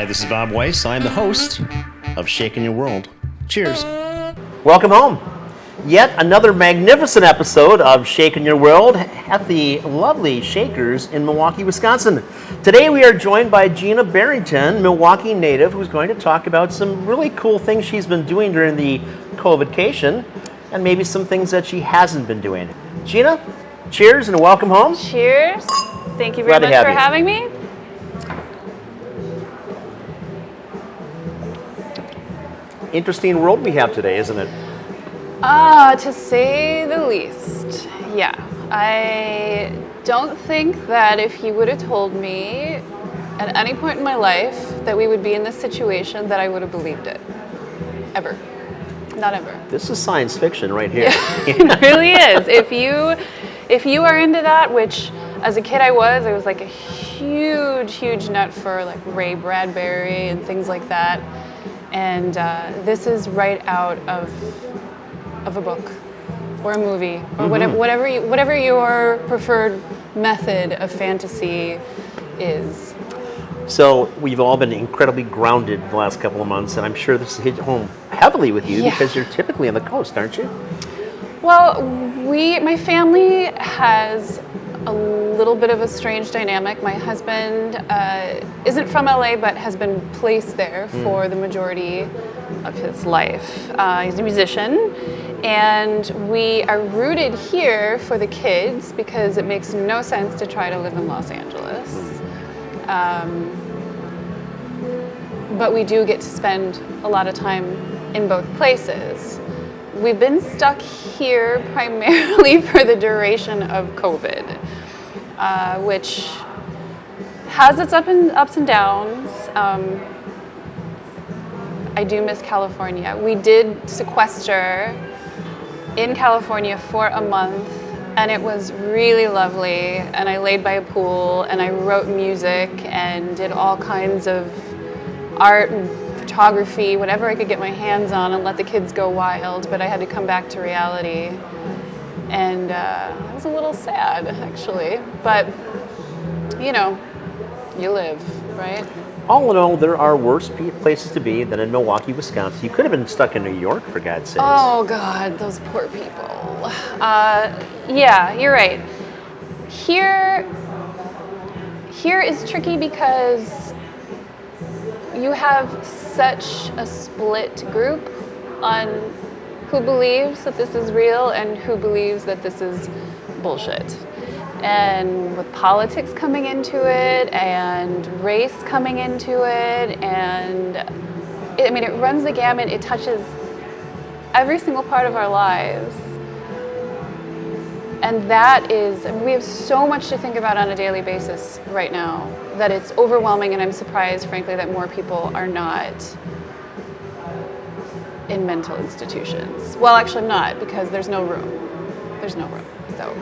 Hi, this is Bob Weiss. I'm the host of Shaking Your World. Cheers. Welcome home. Yet another magnificent episode of Shaking Your World at the lovely Shakers in Milwaukee, Wisconsin. Today we are joined by Gina Barrington, Milwaukee native, who's going to talk about some really cool things she's been doing during the COVID-cation and maybe some things that she hasn't been doing. Gina, cheers and welcome home. Cheers. Thank you very much for having me. Interesting world we have today, isn't it? To say the least. Yeah. I don't think that if you would have told me at any point in my life that we would be in this situation that I would have believed it. Ever. Not ever. This is science fiction right here. It really is. If you are into that, which as a kid I was like a huge nut for like Ray Bradbury and things like that. And this is right out of a book or a movie or whatever your preferred method of fantasy is. So we've all been incredibly grounded the last couple of months, and I'm sure this hit home heavily with you because you're typically on the coast, aren't you? Well, my family has a little bit of a strange dynamic. My husband isn't from LA, but has been placed there for the majority of his life. He's a musician, and we are rooted here for the kids because it makes no sense to try to live in Los Angeles. But we do get to spend a lot of time in both places. We've been stuck here primarily for the duration of COVID, which has its ups and downs. I do miss California. We did sequester in California for a month, and it was really lovely. And I laid by a pool, and I wrote music, and did all kinds of art and photography, whatever I could get my hands on, and let the kids go wild. But I had to come back to reality, and it was a little sad, actually. But you know, you live, right? All in all, there are worse places to be than in Milwaukee, Wisconsin. You could have been stuck in New York, for God's sakes. Oh, God, those poor people. Yeah, you're right. Here is tricky because you have such a split group on who believes that this is real and who believes that this is bullshit. And with politics coming into it and race coming into it, and it runs the gamut. It touches every single part of our lives. And that is, we have so much to think about on a daily basis right now that it's overwhelming, and I'm surprised, frankly, that more people are not in mental institutions. Well, actually I'm not, because there's no room. There's no room, so.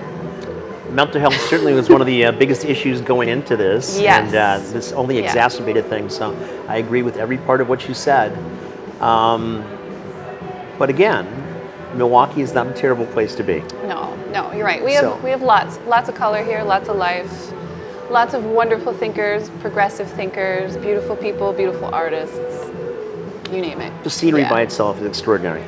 Mental health certainly was one of the biggest issues going into this, yes. And this only exacerbated things, so I agree with every part of what you said. But again, Milwaukee is not a terrible place to be. No, you're right. We have lots of color here, lots of life, lots of wonderful thinkers, progressive thinkers, beautiful people, beautiful artists, you name it. The scenery by itself is extraordinary.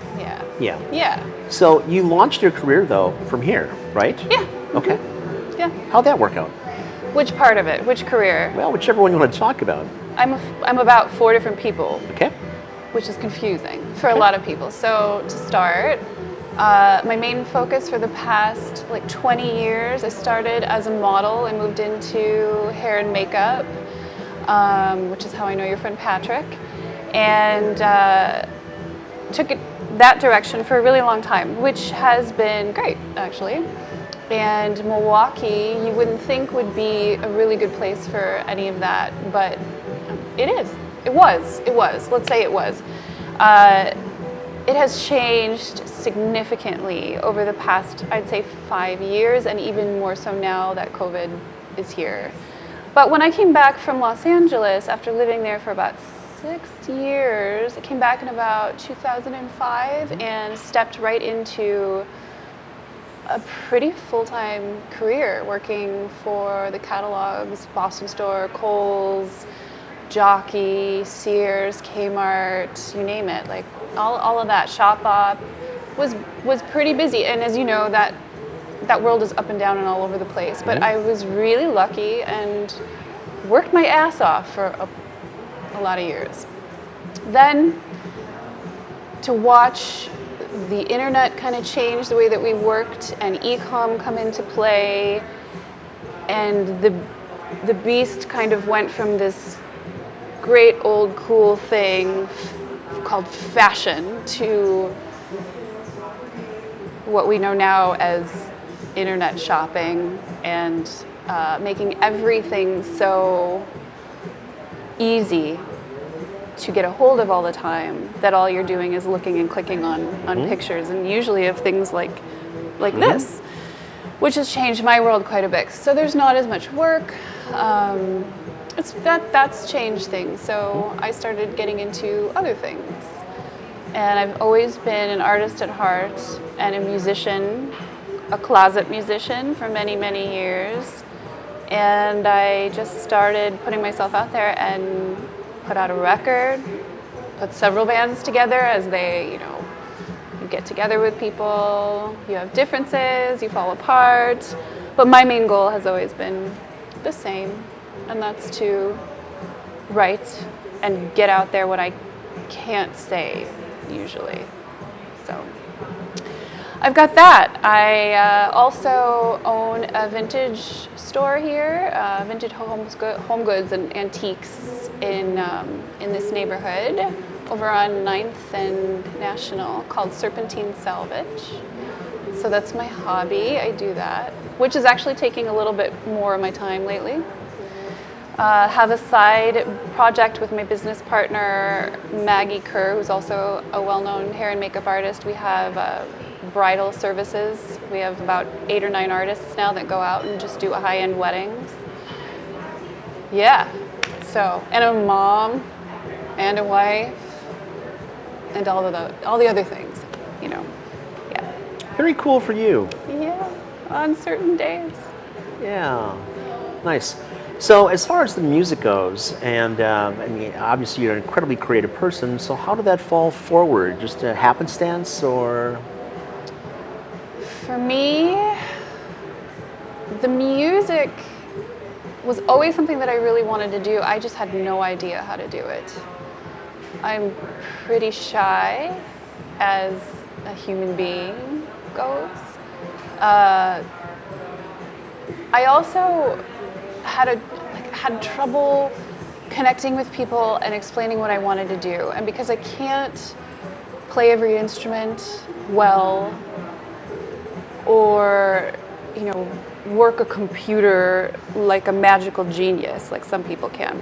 Yeah. So you launched your career though from here, right? Yeah. Okay. Yeah. How'd that work out? Which part of it? Which career? Well, whichever one you want to talk about. I'm about 4 different people. Okay. Which is confusing for a lot of people. So to start, my main focus for the past 20 years, I started as a model. I moved into hair and makeup, which is how I know your friend Patrick, and took it that direction for a really long time, which has been great, actually. And Milwaukee, you wouldn't think would be a really good place for any of that, but it is. It was. Let's say it was. It has changed significantly over the past, I'd say, 5 years, and even more so now that COVID is here. But when I came back from Los Angeles after living there for about 6 years, I came back in about 2005 and stepped right into a pretty full-time career working for the catalogs, Boston Store, Kohl's, Jockey, Sears, Kmart, you name it. Like all of that. Shop Up was pretty busy. And as you know, that world is up and down and all over the place. But I was really lucky and worked my ass off for a lot of years. Then to watch the internet kind of change the way that we worked and e-com come into play, and the beast kind of went from this great old cool thing called fashion to what we know now as internet shopping, and making everything so easy to get a hold of all the time that all you're doing is looking and clicking on pictures, and usually of things like this, which has changed my world quite a bit. So there's not as much work. That's changed things. So I started getting into other things. And I've always been an artist at heart and a musician, a closet musician for many, many years. And I just started putting myself out there and put out a record, put several bands together as they, you get together with people, you have differences, you fall apart. But my main goal has always been the same, and that's to write and get out there what I can't say usually. So I've got that. I also own a vintage store here, vintage home goods and antiques in this neighborhood over on 9th and National, called Serpentine Salvage. So that's my hobby. I do that, which is actually taking a little bit more of my time lately. Have a side project with my business partner, Maggie Kerr, who's also a well-known hair and makeup artist. We have bridal services. We have about 8 or 9 artists now that go out and just do high-end weddings. Yeah, so, and a mom and a wife and all the other things, yeah. Very cool for you. Yeah, on certain days. Yeah, nice. So as far as the music goes, and obviously you're an incredibly creative person, so how did that fall forward? Just a happenstance, or? For me, the music was always something that I really wanted to do. I just had no idea how to do it. I'm pretty shy as a human being goes. I also had trouble connecting with people and explaining what I wanted to do. And because I can't play every instrument well, or work a computer like a magical genius like some people can,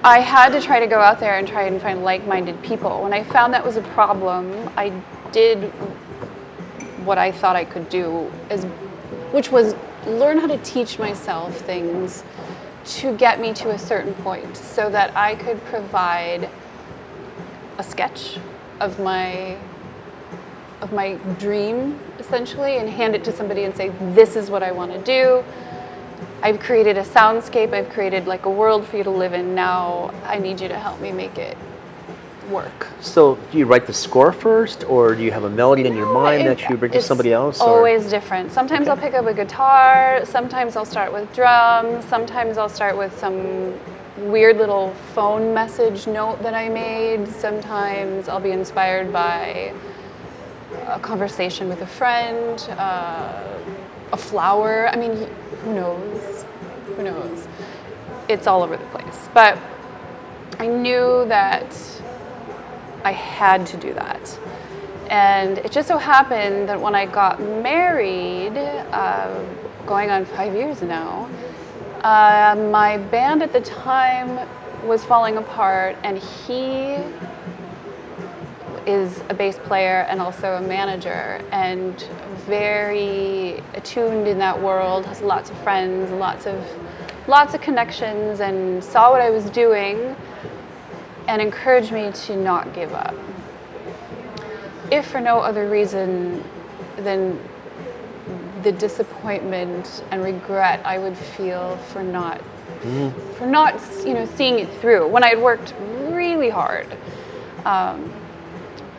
I had to try to go out there and try and find like-minded people. When I found that was a problem, I did what I thought I could do, which was learn how to teach myself things to get me to a certain point so that I could provide a sketch of my dream, essentially, and hand it to somebody and say, this is what I want to do. I've created a soundscape, I've created like a world for you to live in. Now I need you to help me make it work. So do you write the score first, or do you have a melody in your mind that you bring to somebody else? It's always different. Sometimes I'll pick up a guitar, sometimes I'll start with drums, sometimes I'll start with some weird little phone message note that I made. Sometimes I'll be inspired by a conversation with a friend, a flower. I mean, who knows? Who knows? It's all over the place. But I knew that I had to do that. And it just so happened that when I got married, going on 5 years now, my band at the time was falling apart, and he is a bass player and also a manager, and very attuned in that world, has lots of friends, lots of connections, and saw what I was doing and encouraged me to not give up. If for no other reason than the disappointment and regret I would feel for not for not, seeing it through when I had worked really hard.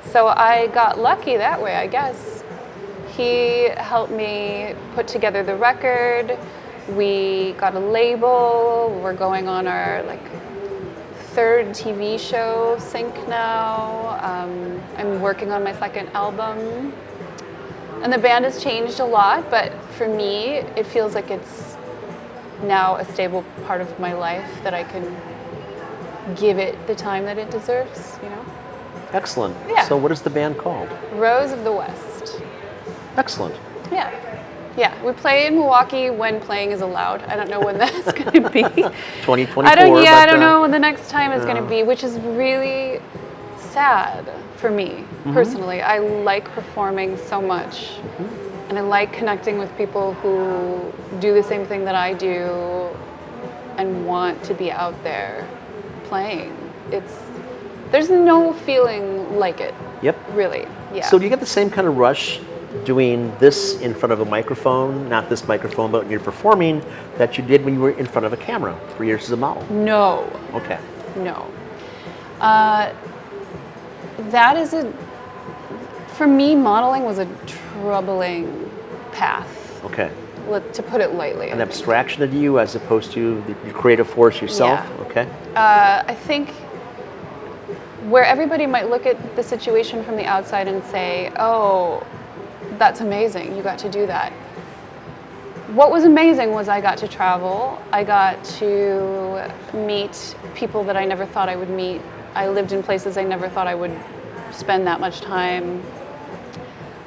So I got lucky that way, I guess. He helped me put together the record. We got a label. We're going on our third TV show, Sync now. I'm working on my second album. And the band has changed a lot, but for me, it feels like it's now a stable part of my life that I can give it the time that it deserves, Excellent. Yeah. So what is the band called? Rose of the West. Excellent. Yeah. Yeah, we play in Milwaukee when playing is allowed. I don't know when that's going to be. 2024. I don't know when the next time is going to be, which is really sad for me personally. I like performing so much, and I like connecting with people who do the same thing that I do and want to be out there playing. There's no feeling like it. Yep. Really. Yeah. So do you get the same kind of rush doing this in front of a microphone, not this microphone, but when you're performing, that you did when you were in front of a camera for years as a model? No. Okay. No. That is for me, modeling was a troubling path. Okay. To put it lightly. An abstraction of you as opposed to the creative force yourself? Yeah. Okay. I think where everybody might look at the situation from the outside and say, oh, that's amazing, you got to do that. What was amazing was I got to travel. I got to meet people that I never thought I would meet. I lived in places I never thought I would spend that much time.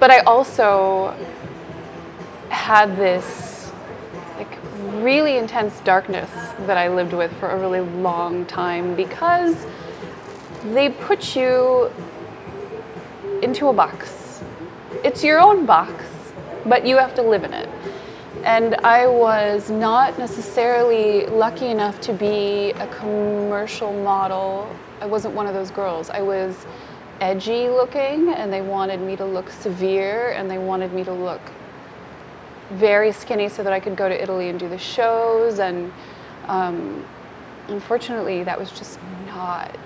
But I also had this really intense darkness that I lived with for a really long time because they put you into a box. It's your own box, but you have to live in it. And I was not necessarily lucky enough to be a commercial model. I wasn't one of those girls. I was edgy looking, and they wanted me to look severe, and they wanted me to look very skinny so that I could go to Italy and do the shows. And unfortunately, that was just not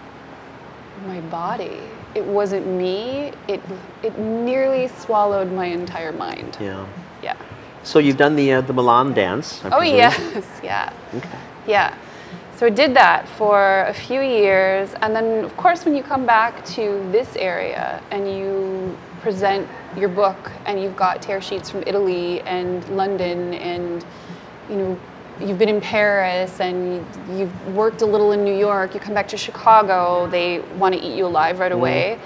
my body. It wasn't me. It nearly swallowed my entire mind. Yeah. Yeah. So you've done the Milan dance, I presume? Yes, yeah. Okay. Yeah. So I did that for a few years, and then of course when you come back to this area and you present your book and you've got tear sheets from Italy and London and you've been in Paris and you've worked a little in New York, you come back to Chicago, they want to eat you alive right away.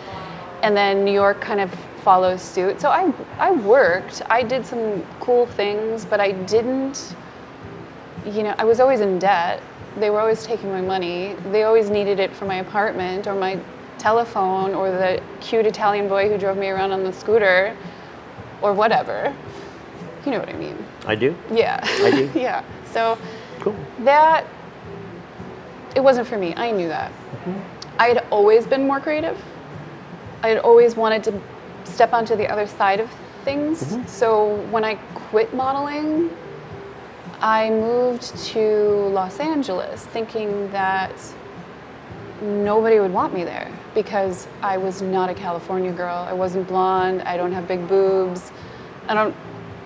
And then New York kind of follows suit. So I worked, I did some cool things, but I didn't, I was always in debt. They were always taking my money. They always needed it for my apartment or my telephone or the cute Italian boy who drove me around on the scooter or whatever. You know what I mean? I do? Yeah. I do? Yeah. So cool. It wasn't for me. I knew that. I had always been more creative. I had always wanted to step onto the other side of things. So when I quit modeling, I moved to Los Angeles thinking that nobody would want me there because I was not a California girl. I wasn't blonde. I don't have big boobs. I don't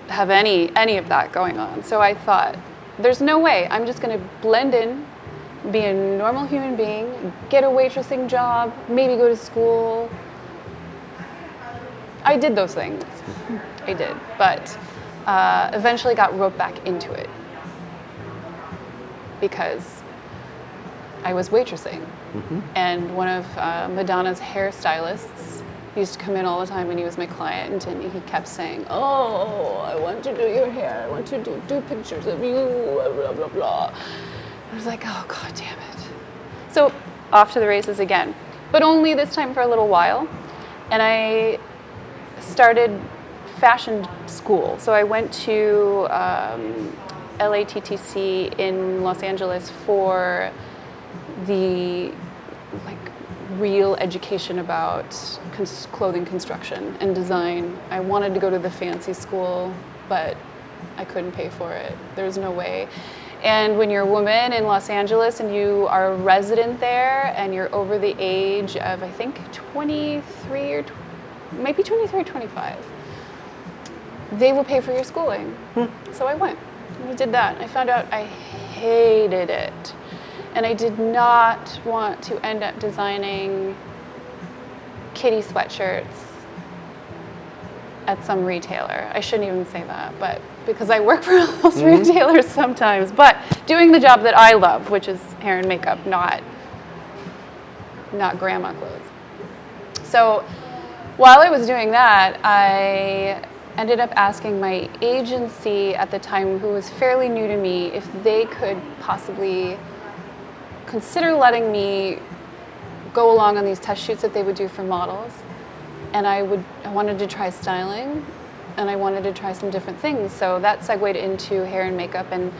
have any of that going on. So I thought, there's no way. I'm just going to blend in, be a normal human being, get a waitressing job, maybe go to school. I did those things. I did. But eventually got roped back into it because I was waitressing. And one of Madonna's hairstylists used to come in all the time and he was my client and he kept saying, oh, I want to do your hair. I want to do pictures of you, blah, blah, blah. I was like, oh, God damn it. So off to the races again, but only this time for a little while. And I started fashion school. So I went to LATTC in Los Angeles for the real education about clothing construction and design. I wanted to go to the fancy school, but I couldn't pay for it. There was no way. And when you're a woman in Los Angeles and you are a resident there and you're over the age of, I think, 23 or maybe 23 or 25, they will pay for your schooling. So I went and I did that. I found out I hated it. And I did not want to end up designing kitty sweatshirts at some retailer. I shouldn't even say that, but because I work for those retailers sometimes, but doing the job that I love, which is hair and makeup, not grandma clothes. So while I was doing that, I ended up asking my agency at the time, who was fairly new to me, if they could possibly consider letting me go along on these test shoots that they would do for models. And I wanted to try styling, and I wanted to try some different things. So that segued into hair and makeup, and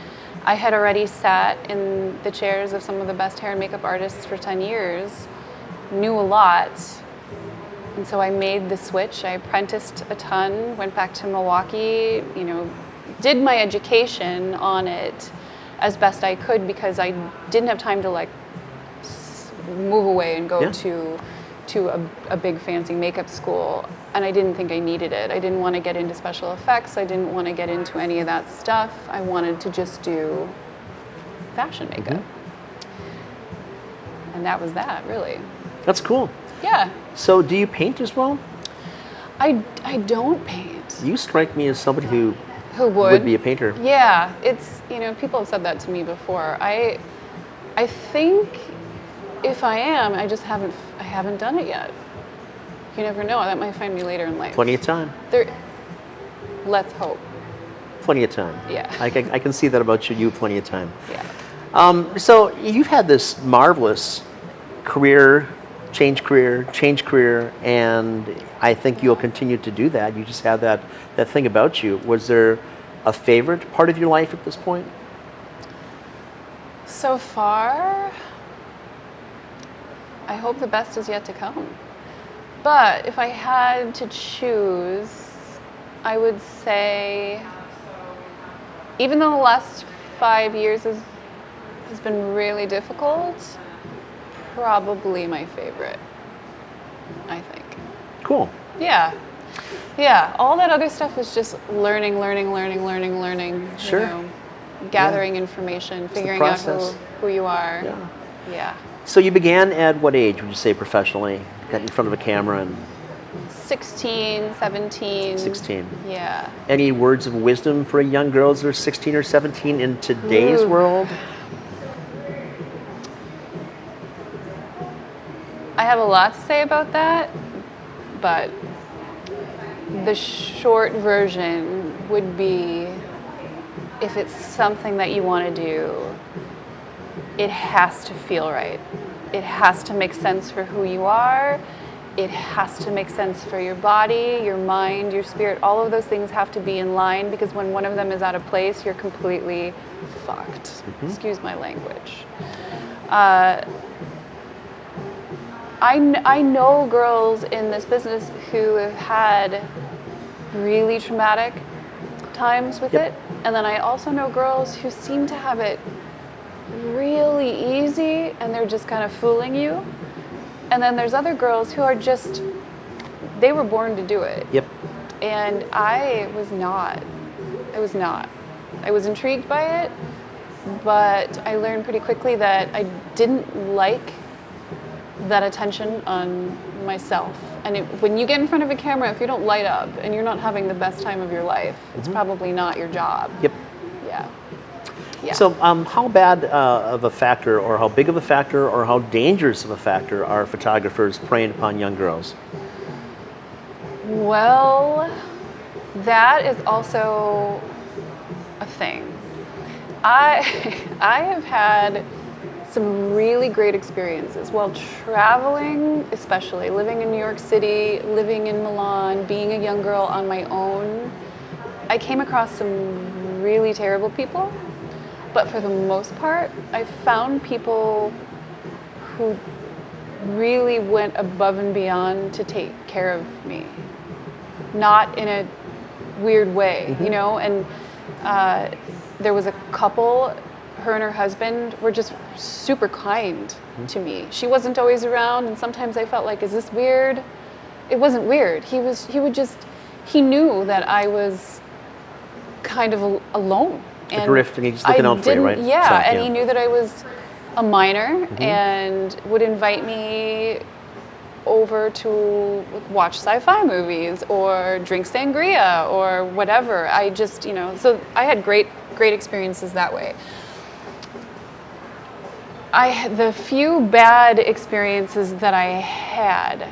I had already sat in the chairs of some of the best hair and makeup artists for 10 years, knew a lot, and so I made the switch. I apprenticed a ton, went back to Milwaukee, did my education on it as best I could because I didn't have time to like move away and go to a big fancy makeup school, and I didn't think I needed it. I didn't want to get into special effects. I didn't want to get into any of that stuff. I wanted to just do fashion makeup. And that was that, really. That's cool. Yeah. So do you paint as well? I don't paint. You strike me as somebody who would be a painter. Yeah, it's, people have said that to me before. I think if I am, I haven't done it yet. You never know. That might find me later in life. Plenty of time. Let's hope. Plenty of time. Yeah. I can see that about you. You have plenty of time. Yeah. So you've had this marvelous career, change career, and I think you'll continue to do that. You just have that thing about you. Was there a favorite part of your life at this point? So far, I hope the best is yet to come. But if I had to choose, I would say, even though the last 5 years has been really difficult, probably my favorite, I think. Cool. Yeah. Yeah. All that other stuff is just learning. Sure. Gathering information, figuring out who you are. Yeah. Yeah. So you began at what age, would you say, professionally? Got in front of a camera and 16, 17. 16. Yeah. Any words of wisdom for young girls that are 16 or 17 in today's world? I have a lot to say about that, but the short version would be, if it's something that you want to do, it has to feel right. It has to make sense for who you are. It has to make sense for your body, your mind, your spirit. All of those things have to be in line, because when one of them is out of place, you're completely fucked. Excuse my language. I know girls in this business who have had really traumatic times with it, and then I also know girls who seem to have it really easy and they're just kind of fooling you. And then there's other girls who are just, they were born to do it. Yep. And I was not. I was intrigued by it, but I learned pretty quickly that I didn't like that attention on myself. And when you get in front of a camera, if you don't light up and you're not having the best time of your life, it's probably not your job. Yep. Yeah. Yeah. So how bad of a factor, or how big of a factor, or how dangerous of a factor are photographers preying upon young girls? Well, that is also a thing. I have had some really great experiences while traveling, especially living in New York City, living in Milan, being a young girl on my own. I came across some really terrible people, but for the most part, I found people who really went above and beyond to take care of me, not in a weird way, you know. And there was a couple her and her husband were just super kind to me. She wasn't always around, and sometimes I felt like, is this weird? It wasn't weird. He knew that I was kind of alone. Adrift, and he's looking out for you, right? Yeah, So, and he knew that I was a minor and would invite me over to watch sci-fi movies or drink sangria or whatever. I just, so I had great experiences that way. The few bad experiences that I had,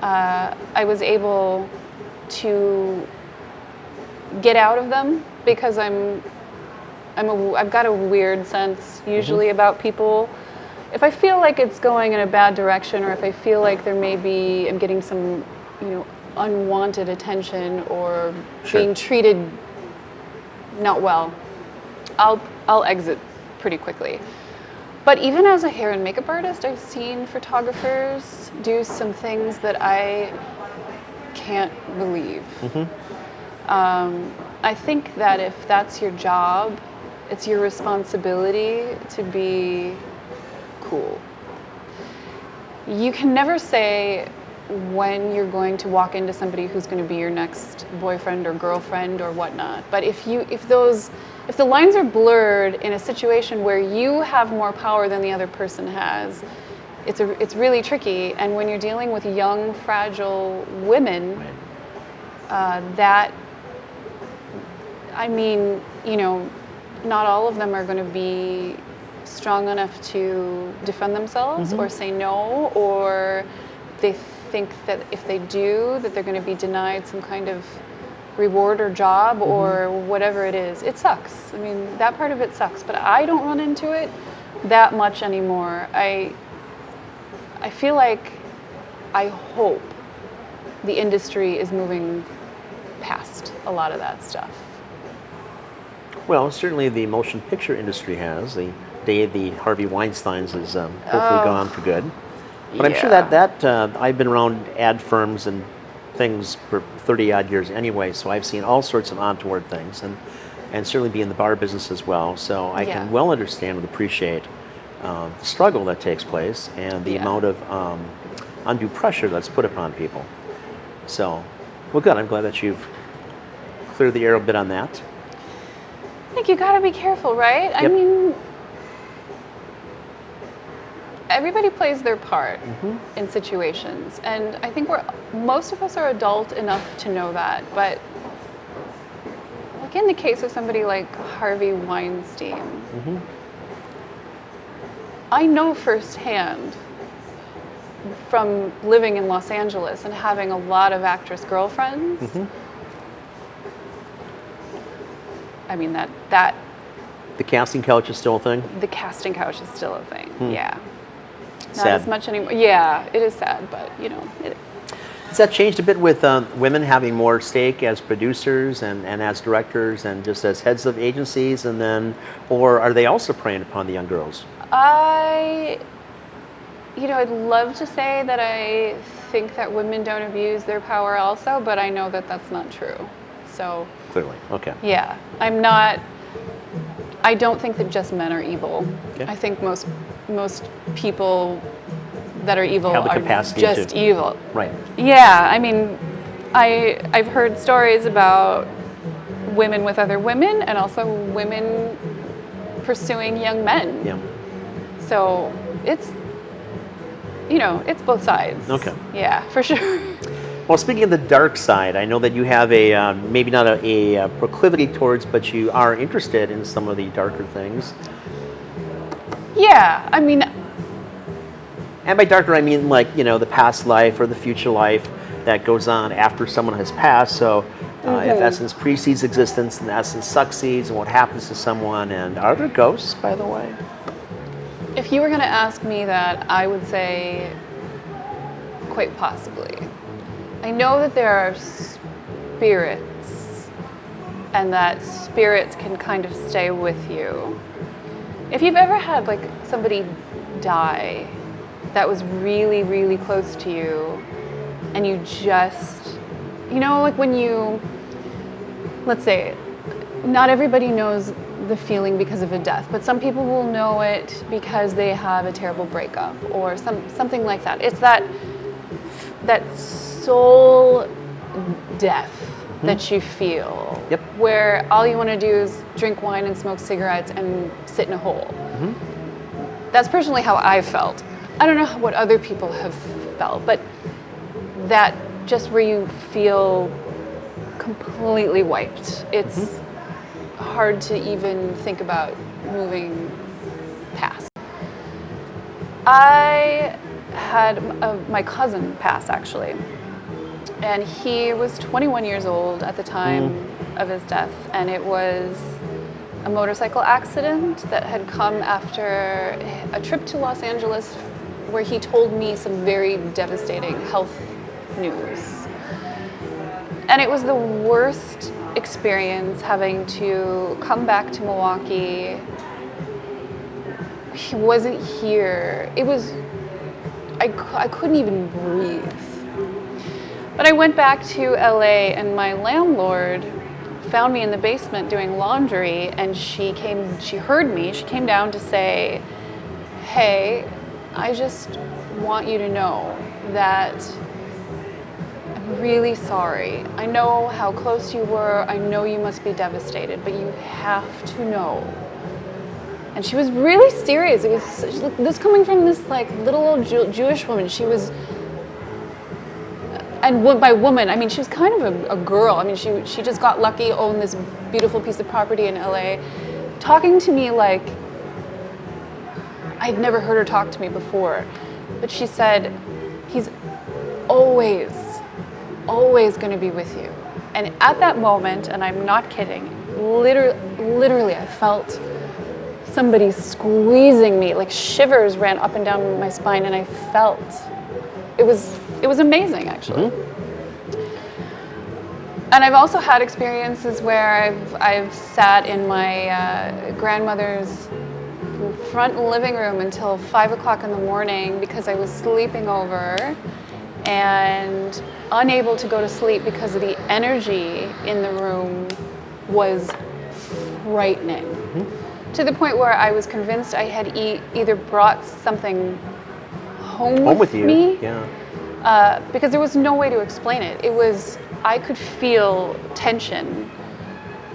I was able to get out of them because I've got a weird sense usually about people. If I feel like it's going in a bad direction, or if I feel like I'm getting some, unwanted attention or being treated not well, I'll exit pretty quickly. But even as a hair and makeup artist, I've seen photographers do some things that I can't believe. I think that if that's your job, it's your responsibility to be cool. You can never say when you're going to walk into somebody who's going to be your next boyfriend or girlfriend or whatnot. But if the lines are blurred in a situation where you have more power than the other person has, it's really tricky. And when you're dealing with young, fragile women, not all of them are going to be strong enough to defend themselves or say no, or they think that if they do, that they're going to be denied some kind of reward or job or whatever it is. It sucks. I mean, that part of it sucks, but I don't run into it that much anymore. I feel like, I hope the industry is moving past a lot of that stuff. Well, certainly the motion picture industry has. The day of the Harvey Weinsteins is hopefully gone for good. But I'm sure that I've been around ad firms and things for 30 odd years anyway, so I've seen all sorts of untoward things, and certainly be in the bar business as well. So I can well understand and appreciate the struggle that takes place and the amount of undue pressure that's put upon people. So, well, good. I'm glad that you've cleared the air a bit on that. I think you got to be careful, right? Yep. I mean, everybody plays their part in situations, and I think most of us are adult enough to know that. But like in the case of somebody like Harvey Weinstein, I know firsthand from living in Los Angeles and having a lot of actress girlfriends. I mean, that the casting couch is still a thing? The casting couch is still a thing, yeah. Not Sad. as much anymore. Yeah, it is sad, but Has that changed a bit with women having more stake as producers and as directors and just as heads of agencies, or are they also preying upon the young girls? I'd love to say that I think that women don't abuse their power also, but I know that that's not true. So Clearly, okay. yeah, I don't think that just men are evil. Okay. I think most people that are evil Have the are capacity just to- evil. Right. Yeah, I mean, I've heard stories about women with other women and also women pursuing young men. Yeah. So it's both sides. Okay. Yeah, for sure. Well, speaking of the dark side, I know that you have a maybe not a proclivity towards, but you are interested in some of the darker things. Yeah, I mean, And by darker, I mean like, the past life or the future life that goes on after someone has passed. So if essence precedes existence and essence succeeds, and what happens to someone, and are there ghosts, by the way? if you were going to ask me that, I would say quite possibly. I know that there are spirits, and that spirits can kind of stay with you. If you've ever had like somebody die that was really, really close to you, and you just, like when you, let's say, not everybody knows the feeling because of a death, but some people will know it because they have a terrible breakup or something like that. It's that soul death that you feel, Yep. where all you want to do is drink wine and smoke cigarettes and sit in a hole. That's personally how I felt. I don't know what other people have felt, but that just where you feel completely wiped. It's hard to even think about moving past. I had my cousin pass, actually, and he was 21 years old at the time of his death, and it was a motorcycle accident that had come after a trip to Los Angeles where he told me some very devastating health news. And it was the worst experience having to come back to Milwaukee. He wasn't here. It was, I couldn't even breathe. But I went back to LA and my landlord found me in the basement doing laundry, and she heard me, she came down to say, hey, I just want you to know that I'm really sorry. I know how close you were, I know you must be devastated, but you have to know. And she was really serious. It was this coming from this like little old Jewish woman. She was, and by woman, I mean, she was kind of a girl. I mean, she just got lucky, owned this beautiful piece of property in LA, talking to me like I'd never heard her talk to me before. But she said, he's always going to be with you. And at that moment, and I'm not kidding, literally I felt somebody squeezing me, like shivers ran up and down my spine, and I felt, it was amazing, actually. And I've also had experiences where I've sat in my grandmother's front living room until 5 o'clock in the morning because I was sleeping over and unable to go to sleep because of the energy in the room was frightening. To the point where I was convinced I had either brought something home with me, because there was no way to explain it. It was, I could feel tension,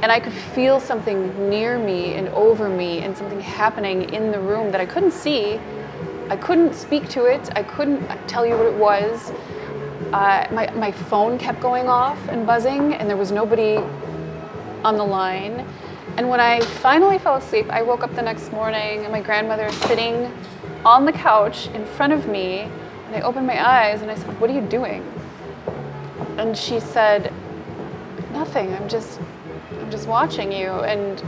and I could feel something near me and over me, and something happening in the room that I couldn't see. I couldn't speak to it. I couldn't tell you what it was. My phone kept going off and buzzing, and there was nobody on the line. And when I finally fell asleep, I woke up the next morning and my grandmother was sitting on the couch in front of me, and I opened my eyes and I said, "What are you doing?" And she said, "Nothing, I'm just watching you." And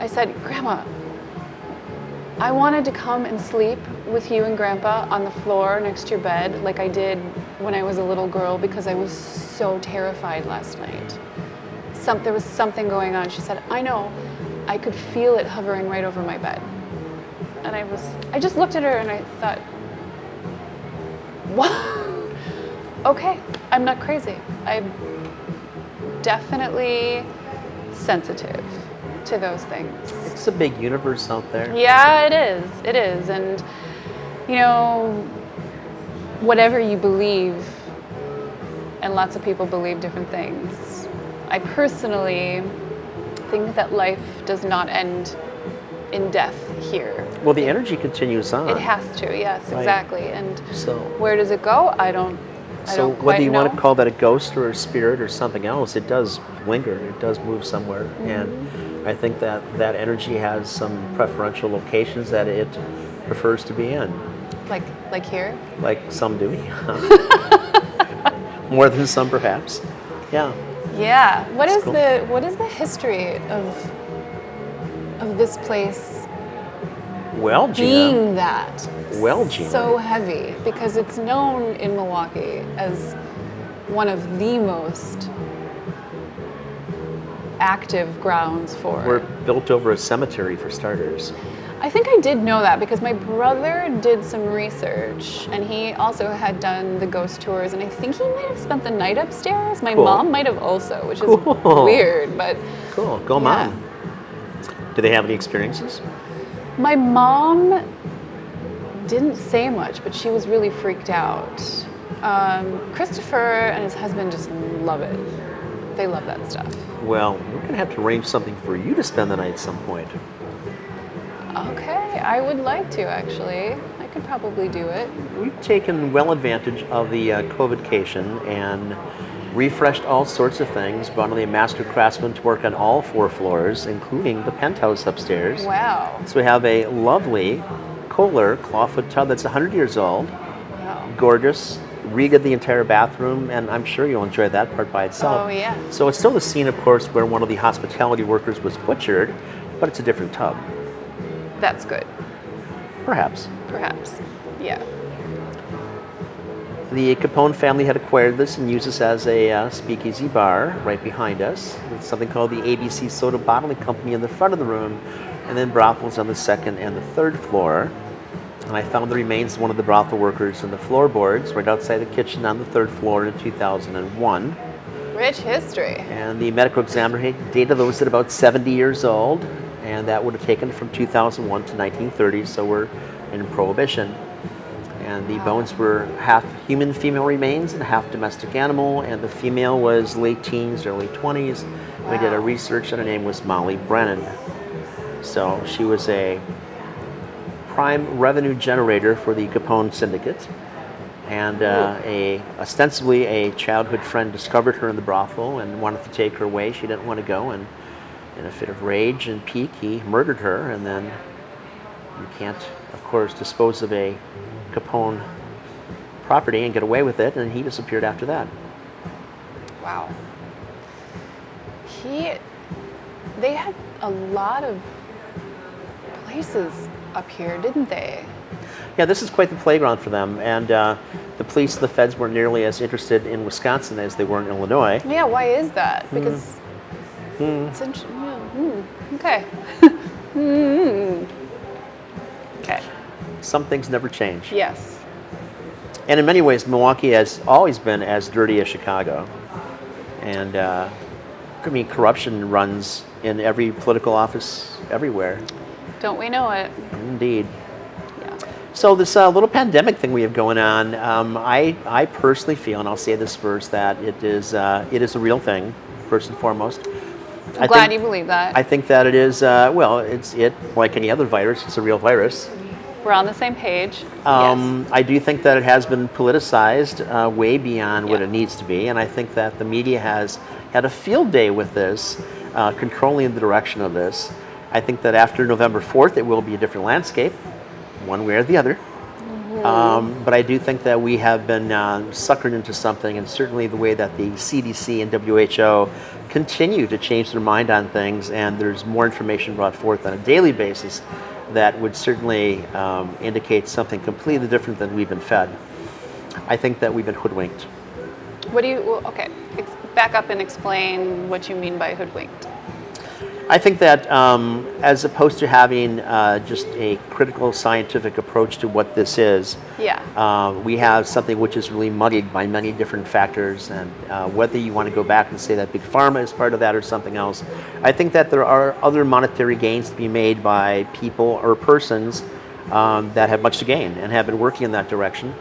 I said, "Grandma, I wanted to come and sleep with you and Grandpa on the floor next to your bed like I did when I was a little girl because I was so terrified last night. There was something going on." She said, "I know, I could feel it hovering right over my bed." And I just looked at her and I thought, what? Okay, I'm not crazy. I'm definitely sensitive to those things. It's a big universe out there. Yeah, it is. And, you know, whatever you believe, and lots of people believe different things, I personally think that life does not end in death here. Well, the energy continues on. It has to, yes, Right. exactly. And So, where does it go? I don't whether you want to know. call that a ghost or a spirit or something else, it does linger. It does move somewhere. And I think that that energy has some preferential locations that it prefers to be in. Like here? Like some do. More than some, perhaps. Yeah. Yeah. What That's is cool. what is the history of this place Well, Gina. being that? Well, Gina. So heavy, because it's known in Milwaukee as one of the most active grounds for. We're built over a cemetery, for starters. I think I did know that because my brother did some research and he also had done the ghost tours, and I think he might have spent the night upstairs. My Cool. mom might have also, which is Cool. weird, but Cool. Go, yeah. Mom. Do they have any experiences? My mom didn't say much, but she was really freaked out. Christopher and his husband just love it. They love that stuff. Well, we're going to have to arrange something for you to spend the night at some point. Okay, I would like to actually. I could probably do it. We've taken well advantage of the COVID-cation and refreshed all sorts of things, brought in a master craftsman to work on all 4 floors, including the penthouse upstairs. Wow. So we have a lovely Kohler clawfoot tub that's 100 years old. Wow. Gorgeous. Redid the entire bathroom, and I'm sure you'll enjoy that part by itself. Oh, yeah. So it's still the scene, of course, where one of the hospitality workers was butchered, but it's a different tub. That's good. Perhaps. Perhaps. Yeah. The Capone family had acquired this and used this as a speakeasy bar right behind us. It's something called the ABC Soda Bottling Company in the front of the room, and then brothels on the 2nd and the 3rd floor. And I found the remains of one of the brothel workers in the floorboards right outside the kitchen on the 3rd floor in 2001. Rich history. And the medical examiner dated those at about 70 years old, and that would have taken from 2001 to 1930, so we're in Prohibition. And the bones were half human female remains and half domestic animal, and the female was late teens, early 20s. Wow. We did our research, and her name was Molly Brennan. So she was a prime revenue generator for the Capone syndicate, and ostensibly a childhood friend discovered her in the brothel and wanted to take her away. She didn't want to go, and in a fit of rage and pique, he murdered her. And then you can't, of course, dispose of a Capone property and get away with it, and he disappeared after that. Wow. They had a lot of places up here, didn't they? Yeah, this is quite the playground for them, and the police and the feds weren't nearly as interested in Wisconsin as they were in Illinois. Yeah, why is that? Because it's okay. Okay. Some things never change. Yes. And in many ways, Milwaukee has always been as dirty as Chicago. And corruption runs in every political office everywhere. Don't we know it? Indeed. Yeah. So this little pandemic thing we have going on, I personally feel, and I'll say this first, that it is a real thing, first and foremost. I'm glad you believe that. I think that it is, it's like any other virus, it's a real virus. We're on the same page. Yes. I do think that it has been politicized way beyond what it needs to be, and I think that the media has had a field day with this, controlling the direction of this. I think that after November 4th, it will be a different landscape, one way or the other. But I do think that we have been suckered into something, and certainly the way that the CDC and WHO continue to change their mind on things, and there's more information brought forth on a daily basis that would certainly indicate something completely different than we've been fed. I think that we've been hoodwinked. What do you, okay, back up and explain what you mean by hoodwinked. I think that as opposed to having just a critical scientific approach to what this is, we have something which is really muddied by many different factors, and whether you want to go back and say that Big Pharma is part of that or something else, I think that there are other monetary gains to be made by people or persons that have much to gain and have been working in that direction,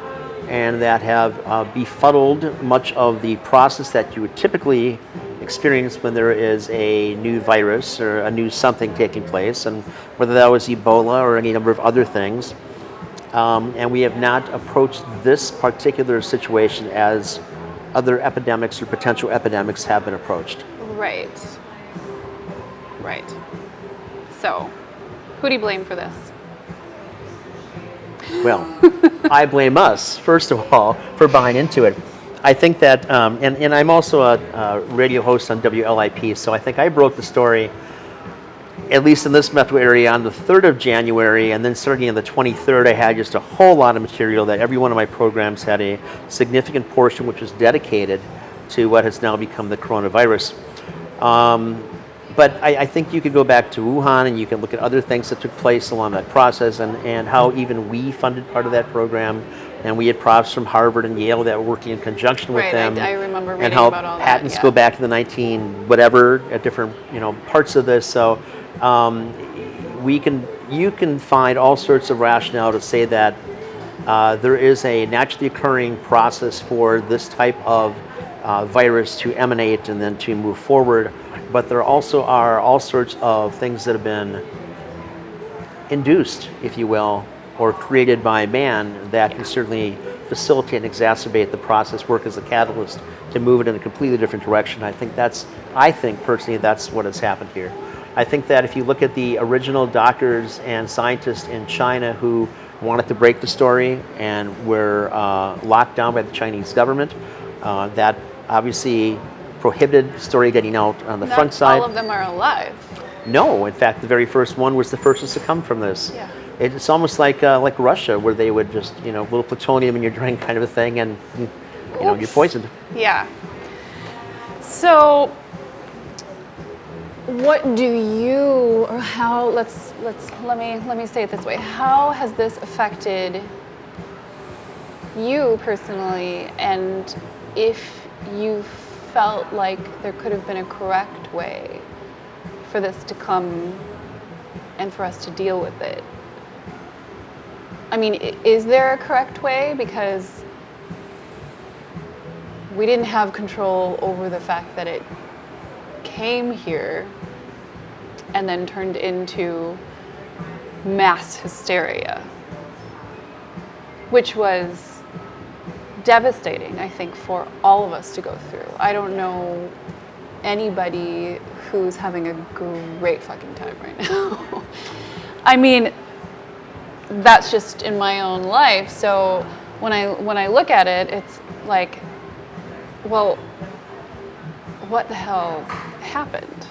and that have befuddled much of the process that you would typically experience when there is a new virus or a new something taking place, and whether that was Ebola or any number of other things. And we have not approached this particular situation as other epidemics or potential epidemics have been approached. Right. Right. So, who do you blame for this? Well, I blame us, first of all, for buying into it. I think that, and I'm also a radio host on WLIP, so I think I broke the story, at least in this metro area, on the 3rd of January, and then starting on the 23rd, I had just a whole lot of material that every one of my programs had a significant portion which was dedicated to what has now become the coronavirus. But I think you could go back to Wuhan, and you can look at other things that took place along that process, and how even we funded part of that program. And we had profs from Harvard and Yale that were working in conjunction with them. I remember reading and how about all that. patents go back to the 19 whatever at different parts of this. So you can find all sorts of rationale to say that there is a naturally occurring process for this type of virus to emanate and then to move forward, but there also are all sorts of things that have been induced, if you will, or created by man that can certainly facilitate and exacerbate the process, work as a catalyst to move it in a completely different direction. I think personally that's what has happened here. I think that if you look at the original doctors and scientists in China who wanted to break the story and were locked down by the Chinese government, that obviously prohibited the story getting out on the front side. All of them are alive. No, in fact, the very first one was the first to succumb from this. Yeah. It's almost like Russia, where they would just, a little plutonium in your drink kind of a thing, and you're poisoned. Yeah. So, what do you, or how? Let me say it this way. How has this affected you personally, and if you felt like there could have been a correct way for this to come and for us to deal with it? I mean, is there a correct way? Because we didn't have control over the fact that it came here and then turned into mass hysteria, which was devastating, I think, for all of us to go through. I don't know anybody who's having a great fucking time right now. I mean, that's just in my own life. So when I look at it, it's like, well, what the hell happened?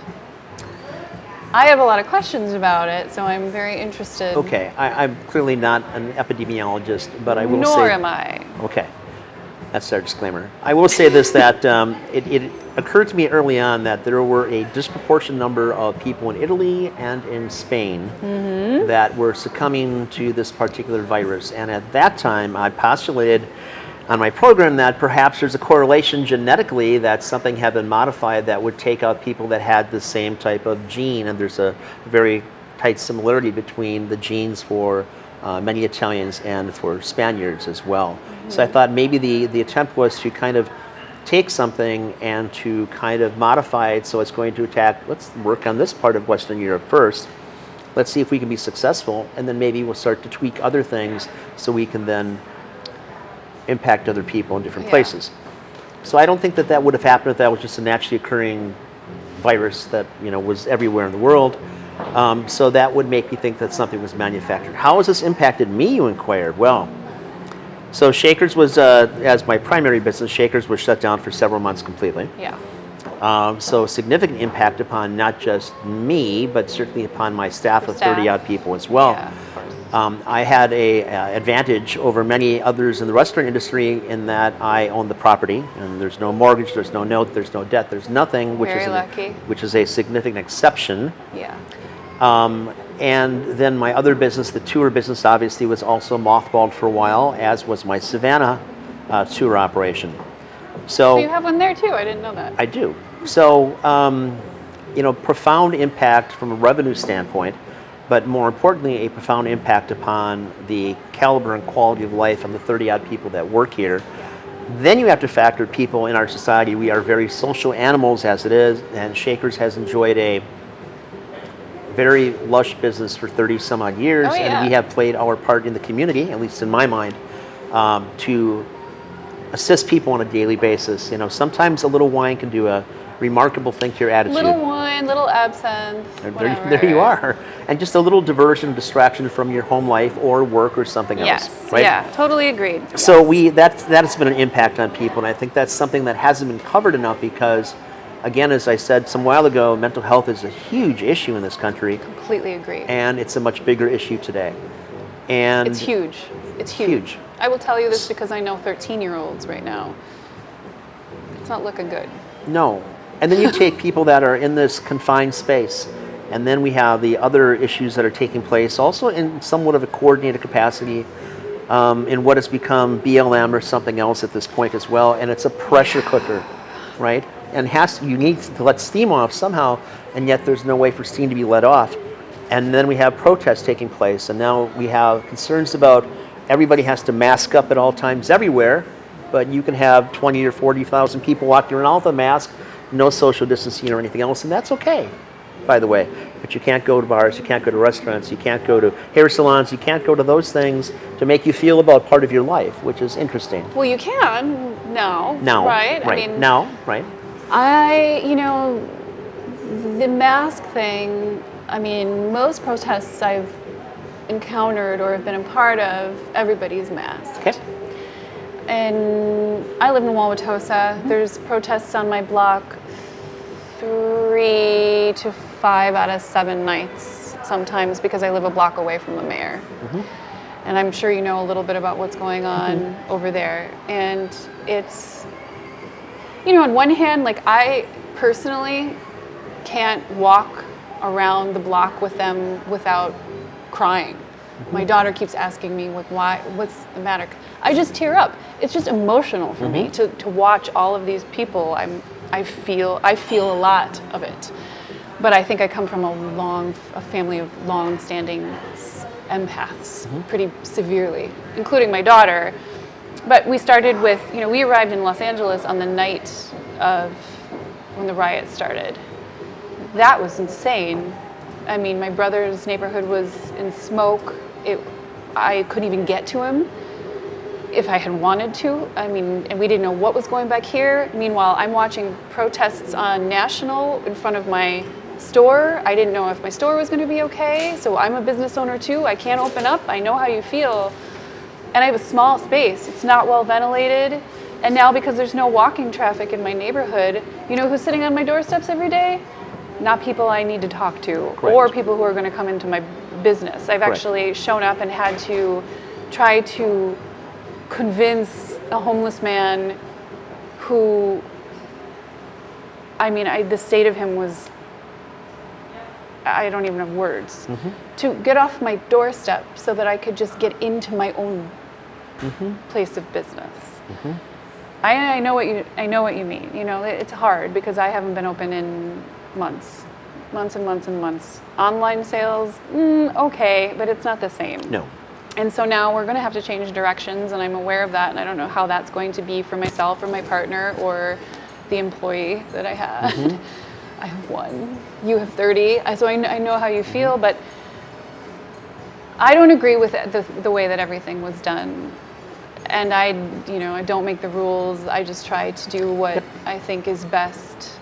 I have a lot of questions about it, so I'm very interested. Okay, I'm clearly not an epidemiologist, but I will say... Nor am I. Okay, that's our disclaimer. I will say this, that it occurred to me early on that there were a disproportionate number of people in Italy and in Spain that were succumbing to this particular virus. And at that time, I postulated on my program that perhaps there's a correlation genetically that something had been modified that would take out people that had the same type of gene, and there's a very tight similarity between the genes for many Italians and for Spaniards as well. So I thought maybe the attempt was to kind of take something and to kind of modify it so it's going to attack, let's work on this part of Western Europe first. Let's see if we can be successful, and then maybe we'll start to tweak other things so we can then impact other people in different places. So I don't think that would have happened if that was just a naturally occurring virus that was everywhere in the world. So that would make me think that something was manufactured. How has this impacted me, you inquired? Well, so Shakers was, as my primary business, Shakers was shut down for several months completely. Yeah. So significant impact upon not just me, but certainly upon my staff of 30-odd people as well. Yeah, of course. I had a advantage over many others in the restaurant industry in that I own the property, and there's no mortgage, there's no note, there's no debt, there's nothing, which is a significant exception. Yeah. And then my other business, the tour business, obviously was also mothballed for a while, as was my Savannah tour operation. So you have one there too? I didn't know that. I do. So, profound impact from a revenue standpoint, but more importantly, a profound impact upon the caliber and quality of life of the 30-odd people that work here. Then you have to factor people in our society. We are very social animals as it is, and Shakers has enjoyed a very lush business for 30 some odd years, and we have played our part in the community, at least in my mind, to assist people on a daily basis. Sometimes a little wine can do a remarkable thing to your attitude. Little wine, little absinthe, there you are. And just a little diversion, distraction from your home life or work or something else. Right? Yeah, totally agreed. So that has been an impact on people, and I think that's something that hasn't been covered enough because, again, as I said some while ago, mental health is a huge issue in this country. Completely agree. And it's a much bigger issue today. And it's huge. It's huge. I will tell you this because I know 13-year-olds right now. It's not looking good. No. And then you take people that are in this confined space, and then we have the other issues that are taking place also in somewhat of a coordinated capacity in what has become BLM or something else at this point as well, and it's a pressure cooker, right? and you need to let steam off somehow, and yet there's no way for steam to be let off. And then we have protests taking place, and now we have concerns about everybody has to mask up at all times everywhere, but you can have 20 or 40,000 people walking around with a mask, no social distancing or anything else, and that's okay, by the way. But you can't go to bars, you can't go to restaurants, you can't go to hair salons, you can't go to those things to make you feel about part of your life, which is interesting. Well, you can now, right? Right. I mean, now, right. The mask thing, I mean, most protests I've encountered or have been a part of, everybody's masked. Okay. And I live in Wauwatosa. There's protests on my block 3 to 5 out of 7 nights sometimes, because I live a block away from the mayor. And I'm sure you know a little bit about what's going on over there. And it's, on one hand, like, I personally can't walk around the block with them without crying. My daughter keeps asking me, like, why, what's the matter? I just tear up. It's just emotional for me to watch all of these people. I feel a lot of it. But I think I come from a family of long-standing empaths, pretty severely, including my daughter. But we started with, we arrived in Los Angeles on the night of when the riot started. That was insane. I mean, my brother's neighborhood was in smoke. I couldn't even get to him if I had wanted to. I mean, and we didn't know what was going back here. Meanwhile, I'm watching protests on National in front of my store. I didn't know if my store was going to be okay. So I'm a business owner too. I can't open up. I know how you feel. And I have a small space. It's not well ventilated. And now, because there's no walking traffic in my neighborhood, you know who's sitting on my doorsteps every day? Not people I need to talk to, or people who are going to come into my business. I've actually shown up and had to try to convince a homeless man who, the state of him was, I don't even have words, to get off my doorstep so that I could just get into my own place of business. I know what you mean. It's hard because I haven't been open in months and months. Online sales, okay, but it's not the same. No. And so now we're going to have to change directions, and I'm aware of that, and I don't know how that's going to be for myself or my partner or the employee that I have. I have 1. You have 30. So I know how you feel, but I don't agree with the way that everything was done. And I don't make the rules. I just try to do what I think is best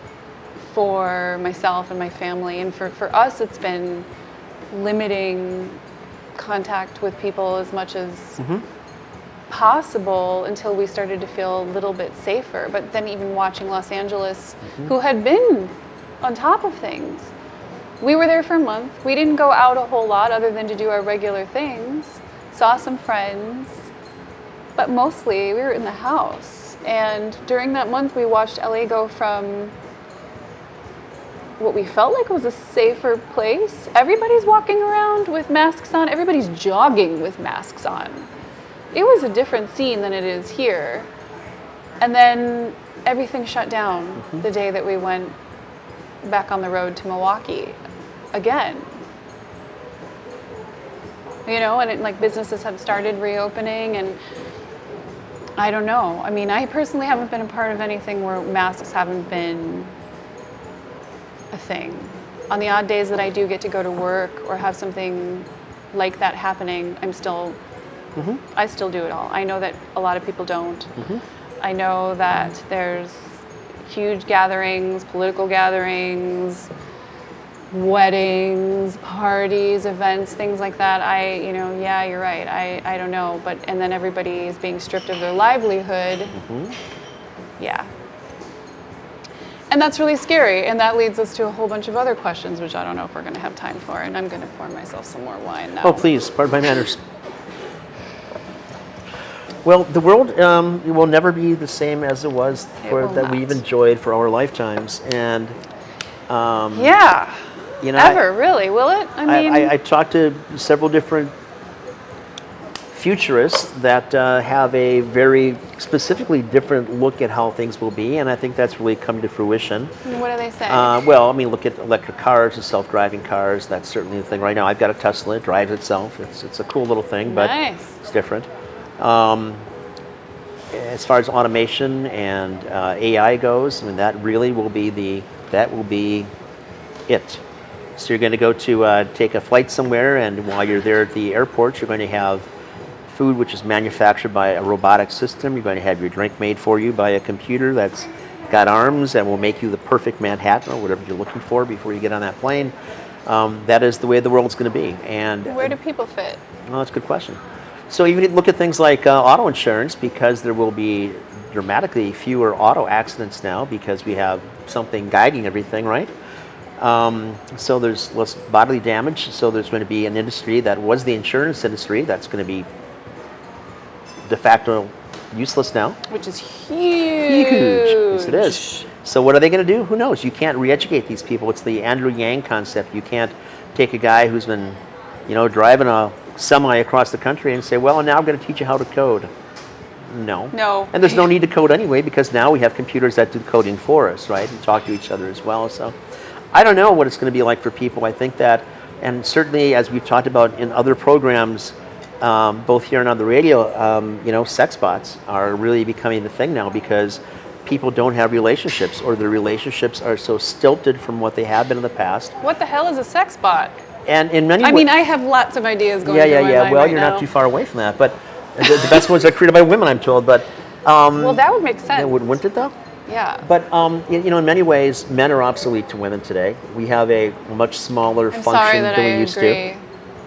for myself and my family. And for us, it's been limiting contact with people as much as possible until we started to feel a little bit safer. But then even watching Los Angeles, who had been on top of things, we were there for a month. We didn't go out a whole lot other than to do our regular things, saw some friends, but mostly we were in the house. And during that month, we watched LA go from what we felt like was a safer place. Everybody's walking around with masks on. Everybody's jogging with masks on. It was a different scene than it is here. And then everything shut down the day that we went back on the road to Milwaukee again. And businesses have started reopening, and I don't know. I personally haven't been a part of anything where masks haven't been a thing. On the odd days that I do get to go to work or have something like that happening, I still do it all. I know that a lot of people don't. I know that there's huge gatherings, political gatherings, weddings, parties, events, things like that. Yeah, you're right. I don't know. And then everybody is being stripped of their livelihood. Yeah. And that's really scary, and that leads us to a whole bunch of other questions, which I don't know if we're going to have time for, and I'm going to pour myself some more wine now. Oh, please, pardon my manners. Well, the world will never be the same as it was we've enjoyed for our lifetimes, and ever really, will it? I talked to several different futurists that have a very specifically different look at how things will be, and I think that's really coming to fruition. What do they say? Well, I mean, look at electric cars and self-driving cars. That's certainly the thing right now. I've got a Tesla. It drives itself. It's a cool little thing, but Nice. it's different. As far as automation and AI goes, I mean, that really will be it. So you're going to go to take a flight somewhere, and while you're there at the airport, you're going to have food which is manufactured by a robotic system. You're going to have your drink made for you by a computer that's got arms and will make you the perfect Manhattan or whatever you're looking for before you get on that plane. That is the way the world's going to be. And Where do people fit? well, that's a good question. So even look at things like auto insurance, because there will be dramatically fewer auto accidents now because we have something guiding everything, right? So there's less bodily damage. So there's going to be an industry that was the insurance industry that's going to be de facto useless now. Which is huge. Yes, it is. So what are they going to do? Who knows? You can't re-educate these people. It's the Andrew Yang concept. You can't take a guy who's been, driving a semi across the country and say, well, now I'm going to teach you how to code. No. No. And there's no need to code anyway, because now we have computers that do coding for us, right? And talk to each other as well. So I don't know what it's going to be like for people. I think that, and certainly as we've talked about in other programs, both here and on the radio, sex bots are really becoming the thing now, because people don't have relationships, or their relationships are so stilted from what they have been in the past. What the hell is a sex bot? And in many I mean, I have lots of ideas going through my mind Well, right you're now. not too far away from that. But the best ones are created by women, I'm told. But Well, that would make sense. wouldn't it though? Yeah. But in many ways, men are obsolete to women today. We have a much smaller I'm function sorry that than I we used agree. to.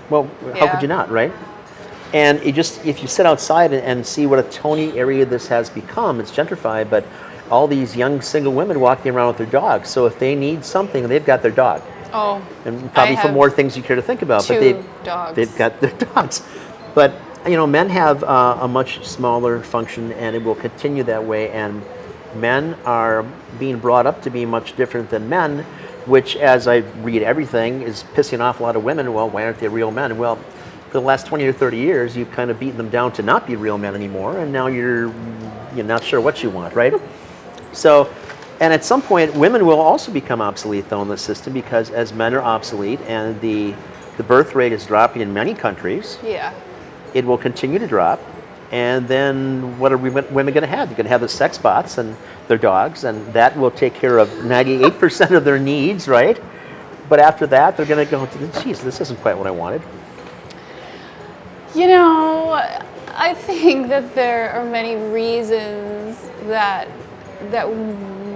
Well, how Yeah. could you not, right? And if you sit outside and see what a Tony area this has become, it's gentrified, but all these young single women walking around with their dogs. So if they need something, they've got their dog. Oh. And probably I for have more things you care to think about. But two dogs. they've got their dogs. But, men have a much smaller function, and it will continue that way. And men are being brought up to be much different than men, which, as I read everything, is pissing off a lot of women. Well, why aren't they real men? Well, for the last 20 or 30 years, you've kind of beaten them down to not be real men anymore, and now you're not sure what you want, right? So, and at some point, women will also become obsolete, though, in the system, because as men are obsolete and the birth rate is dropping in many countries, Yeah. it will continue to drop. And then what are women going to have? They're going to have the sex bots and their dogs, and that will take care of 98% of their needs, right? But after that, they're going to go, geez, this isn't quite what I wanted. I think that there are many reasons that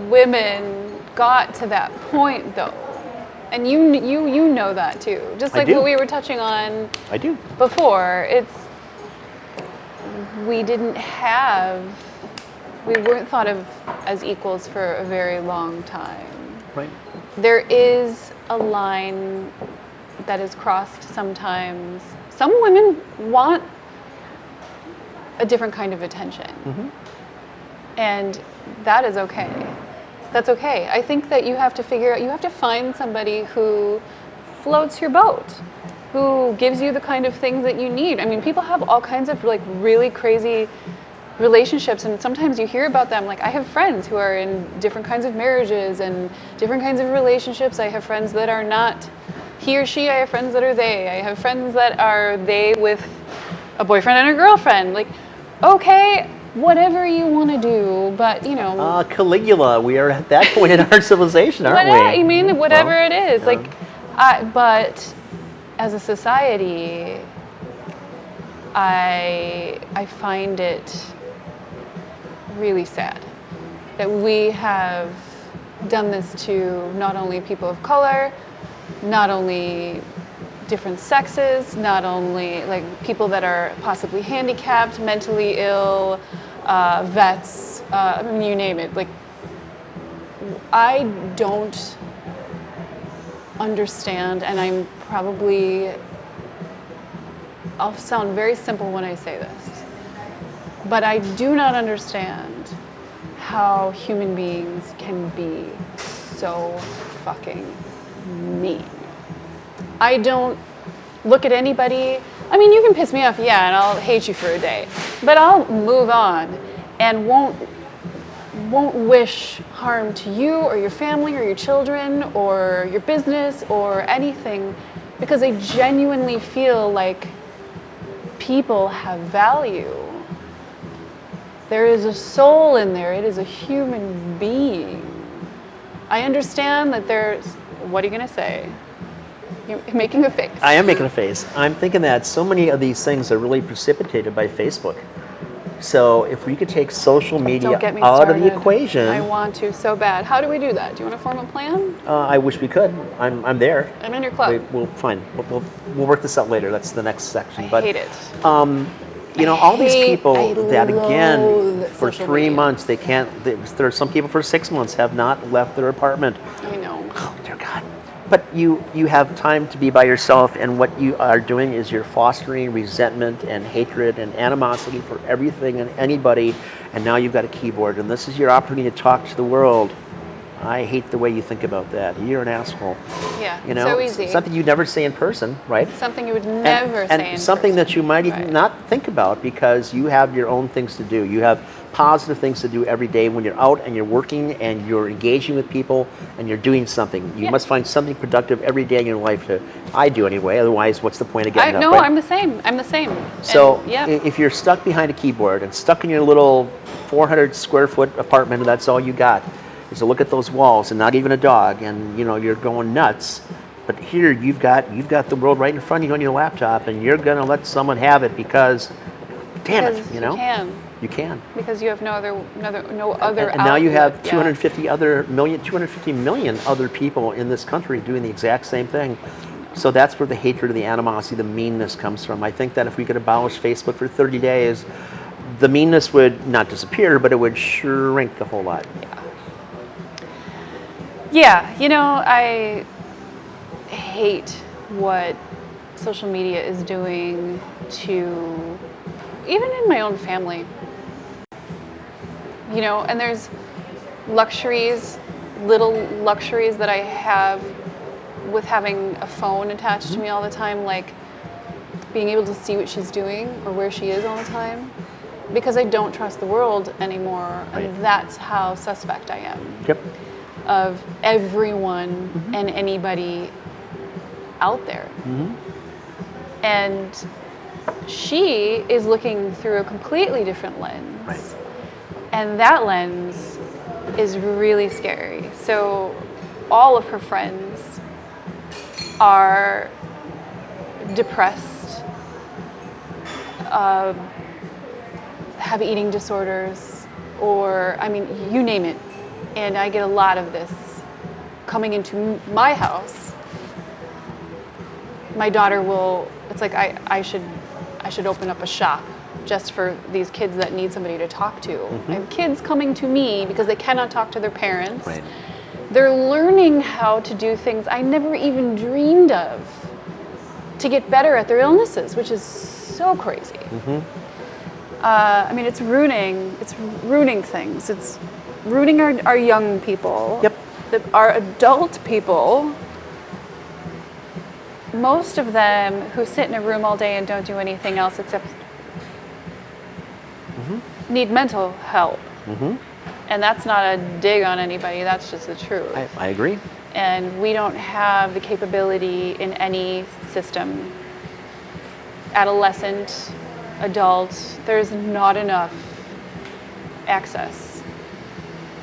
women got to that point, though, and you know that too. Just I like do. what we were touching on I do. before, we weren't thought of as equals for a very long time. Right. There is a line that is crossed sometimes. Some women want a different kind of attention. Mm-hmm. And that is okay. That's okay. I think that you have to find somebody who floats your boat, who gives you the kind of things that you need. I mean, people have all kinds of really crazy relationships, and sometimes you hear about them. Like, I have friends who are in different kinds of marriages and different kinds of relationships. I have friends that are not he or she. I have friends that are they. I have friends that are they with a boyfriend and a girlfriend. Like, okay, whatever you want to do, but Caligula, we are at that point in our civilization, aren't we? I mean, whatever Well, it is. yeah. But as a society, I find it really sad that we have done this to not only people of color, not only different sexes, not only people that are possibly handicapped, mentally ill, vets, you name it. I don't understand, and I'll sound very simple when I say this, but I do not understand how human beings can be so fucking mean. I don't look at anybody. I mean, you can piss me off, yeah, and I'll hate you for a day, but I'll move on and won't wish harm to you or your family or your children or your business or anything, because I genuinely feel like people have value. There is a soul in there. It is a human being. I understand that there's, what are you going to say? You're making a face. I am making a face. I'm thinking that so many of these things are really precipitated by Facebook. So if we could take social media Don't get me out started. of the equation. I want to so bad. How do we do that? Do you want to form a plan? I wish we could. I'm there. I'm in your club. We'll fine. We'll work this out later. That's the next section. I hate it. You know, all these people I that again loathe for social 3 media. months they can't. There are some people for 6 months have not left their apartment. I know. Oh dear God. But you have time to be by yourself, and what you are doing is you're fostering resentment and hatred and animosity for everything and anybody, and now you've got a keyboard, and this is your opportunity to talk to the world. I hate the way you think about that. You're an asshole. Yeah, You know, so easy. something you'd never say in person, right? Something you would never say in and something person. that you might even Right. not think about because you have your own things to do. You have positive things to do every day when you're out and you're working and you're engaging with people and you're doing something. You Yeah. must find something productive every day in your life to. I do anyway. Otherwise, what's the point of getting up? No, right? I'm the same. So And, yeah. if you're stuck behind a keyboard and stuck in your little 400 square foot apartment and that's all you got, is to look at those walls and not even a dog, and you know you're going nuts. But here you've got the world right in front of you on your laptop, and you're gonna let someone have it because, damn Because it, you know. You can. You can. Because you have no other And now you have outlet. Yeah. 250 million other people in this country doing the exact same thing. So that's where the hatred, the animosity, the meanness comes from. I think that if we could abolish Facebook for 30 days, the meanness would not disappear, but it would shrink a whole lot. Yeah, you know, I hate what social media is doing to, even in my own family. You know, and there's luxuries, little luxuries that I have with having a phone attached to me all the time, like being able to see what she's doing or where she is all the time, because I don't trust the world anymore, Right. and that's how suspect I am Yep. of everyone and anybody out there. And she is looking through a completely different lens. Right. And that lens is really scary. So all of her friends are depressed, have eating disorders, or, I mean, you name it. And I get a lot of this coming into my house. My daughter will, it's like I should open up a shop just for these kids that need somebody to talk to. I have kids coming to me because they cannot talk to their parents. Right. They're learning how to do things I never even dreamed of to get better at their illnesses, which is so crazy. I mean, it's ruining things. It's ruining our young people. Yep. Our adult people. Most of them who sit in a room all day and don't do anything else except need mental help. And that's not a dig on anybody, that's just the truth. I agree. And we don't have the capability in any system, adolescent, adult, there's not enough access.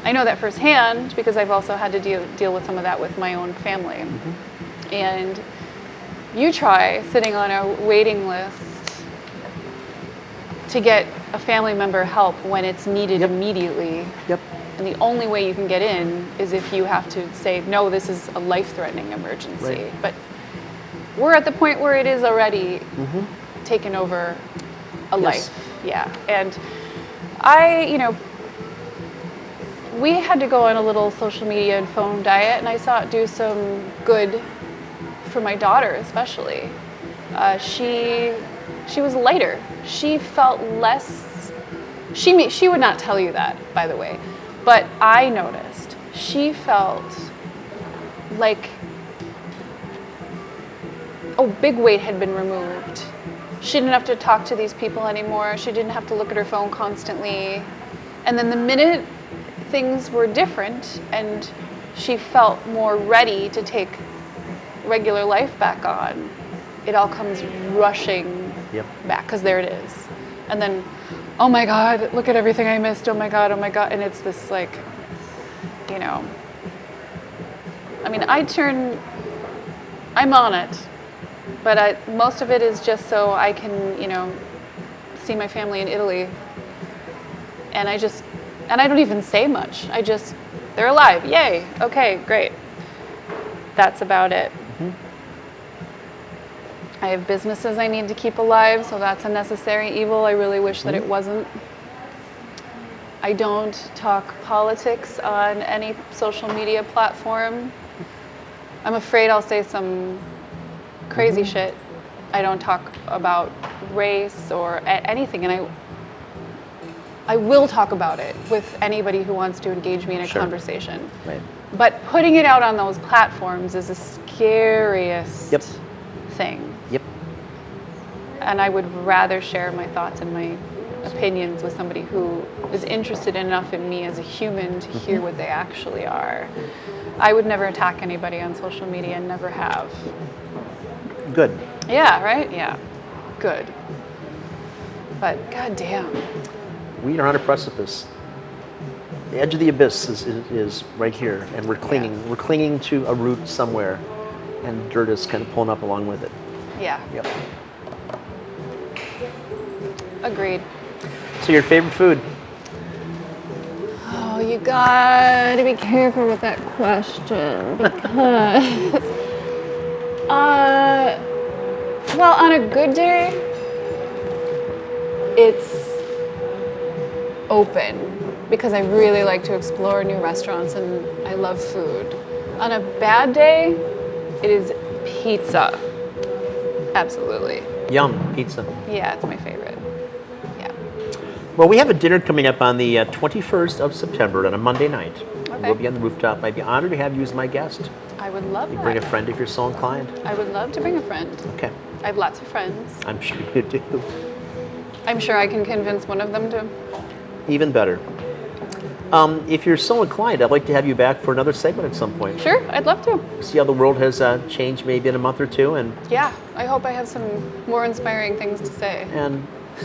I know that firsthand because I've also had to deal with some of that with my own family. And you try sitting on a waiting list to get a family member help when it's needed immediately. Yep. And the only way you can get in is if you have to say, no, this is a life-threatening emergency. Right. But we're at the point where it is already taken over a life. Yeah. And we had to go on a little social media and phone diet, and I saw it do some good for my daughter especially. She was lighter. She felt less, she would not tell you that, by the way, but I noticed she felt like a big weight had been removed. She didn't have to talk to these people anymore. She didn't have to look at her phone constantly. And then the minute things were different and she felt more ready to take regular life back on, it all comes rushing back, because there it is. And then, oh my God, look at everything I missed. Oh my God. And it's this like, you know, I mean, I'm on it, but most of it is just so I can, you know, see my family in Italy. And I don't even say much. They're alive. Yay. Okay, great. That's about it. Mm-hmm. I have businesses I need to keep alive, so that's a necessary evil. I really wish that it wasn't. I don't talk politics on any social media platform. I'm afraid I'll say some crazy shit. I don't talk about race or anything, and I will talk about it with anybody who wants to engage me in a conversation. Right. But putting it out on those platforms is the scariest thing. Yep. And I would rather share my thoughts and my opinions with somebody who is interested enough in me as a human to hear what they actually are. I would never attack anybody on social media and never have. Good. Yeah, right? Yeah. Good. But goddamn. We are on a precipice. The edge of the abyss is right here, and we're clinging. Yeah. We're clinging to a root somewhere, and dirt is kind of pulling up along with it. Yeah. Yep. Agreed. So your favorite food? Oh, you gotta be careful with that question because, well, on a good day, it's open because I really like to explore new restaurants and I love food. On a bad day, it is pizza. Absolutely. Yum, pizza. Yeah, it's my favorite. Yeah. Well, we have a dinner coming up on the 21st of September on a Monday night. Okay. We'll be on the rooftop. I'd be honored to have you as my guest. I would love You that. bring a friend if you're so inclined. I would love to bring a friend. Okay. I have lots of friends. I'm sure you do. I'm sure I can convince one of them to. Even better. If you're so inclined, I'd like to have you back for another segment at some point. Sure, I'd love to. See how the world has changed maybe in a month or two, and Yeah, I hope I have some more inspiring things to say.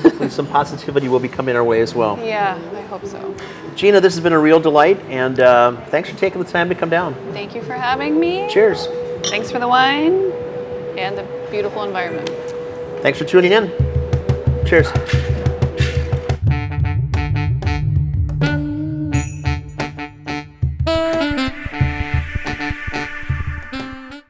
hopefully some positivity will be coming our way as well. Yeah, I hope so. Gina, this has been a real delight, and thanks for taking the time to come down. Thank you for having me. Cheers. Thanks for the wine and the beautiful environment. Thanks for tuning in. Cheers.